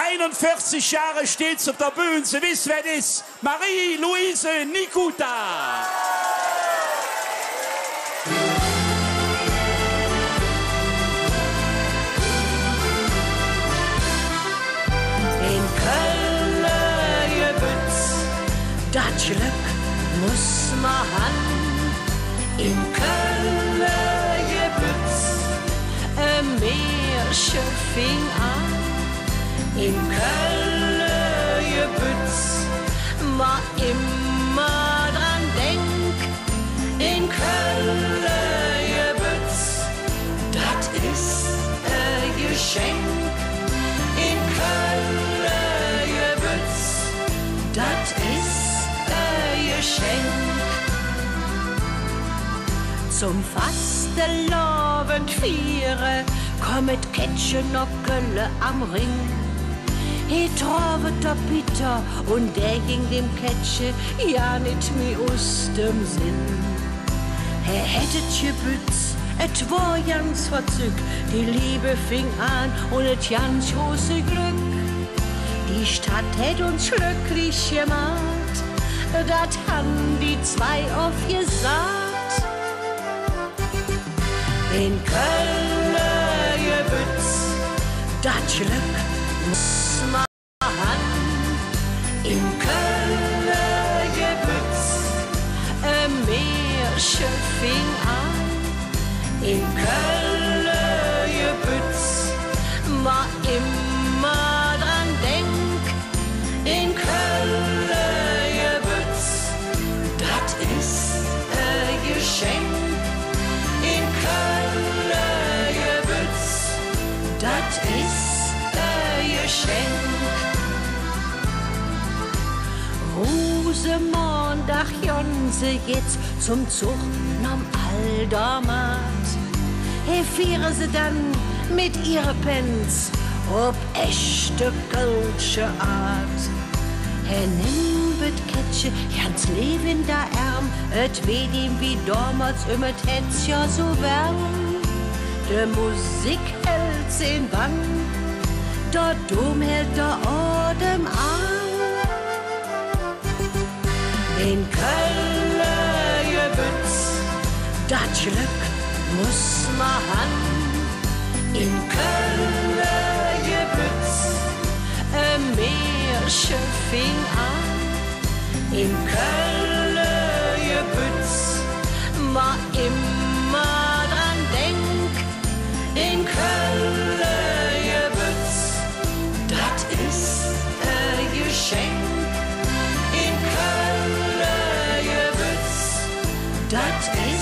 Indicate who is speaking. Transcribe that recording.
Speaker 1: 41 Jahre steht's auf der Bühne. Sie wissen, wer das ist. Marie-Louise Nikuta.
Speaker 2: In Köln gebützt, das Glück muss man haben. In Köln gebützt, ein Märchen fing an. In Köln gebützt, ma immer dran denk. In Köln gebützt, das ist ein Geschenk. In Köln gebützt, das ist ein Geschenk. Zum Fastelovend viere kommet Ketschenockele am Ring. He trovet der Peter und der ging dem Ketsche ja nicht mehr aus dem Sinn. Hättet gebützt, et war ganz verzückt, die Liebe fing an und et ganz große Glück. Die Stadt hätt uns glücklich gemacht, dat han die zwei aufgesagt. In Köln gebützt, dat Glück muss man haben. In Köln gebützt, ein Märchen fing an. In Köln gebützt, ma immer dran denk. In Köln gebützt, das ist ein Geschenk. In Köln gebützt, das ist ein Geschenk. Rosemond, ach Jonse, jetzt zum Zug nam Aldermat. He fiere sie dann mit ihre Pens, ob echte kölsche Art. He nimm bet Ketsche, ganz leben da Arm, et weh ihm wie damals, et hätt's ja so wärm. De Musik hält's in Bann, der Dom hält der Odem an. In Köln gebützt, das Glück muss man haben. In Köln gebützt, ein Märchen fing an. In Köln gebützt, ma immer dran denk. In Köln gebützt, das ist ein Geschenk. In Köln gebützt, das ist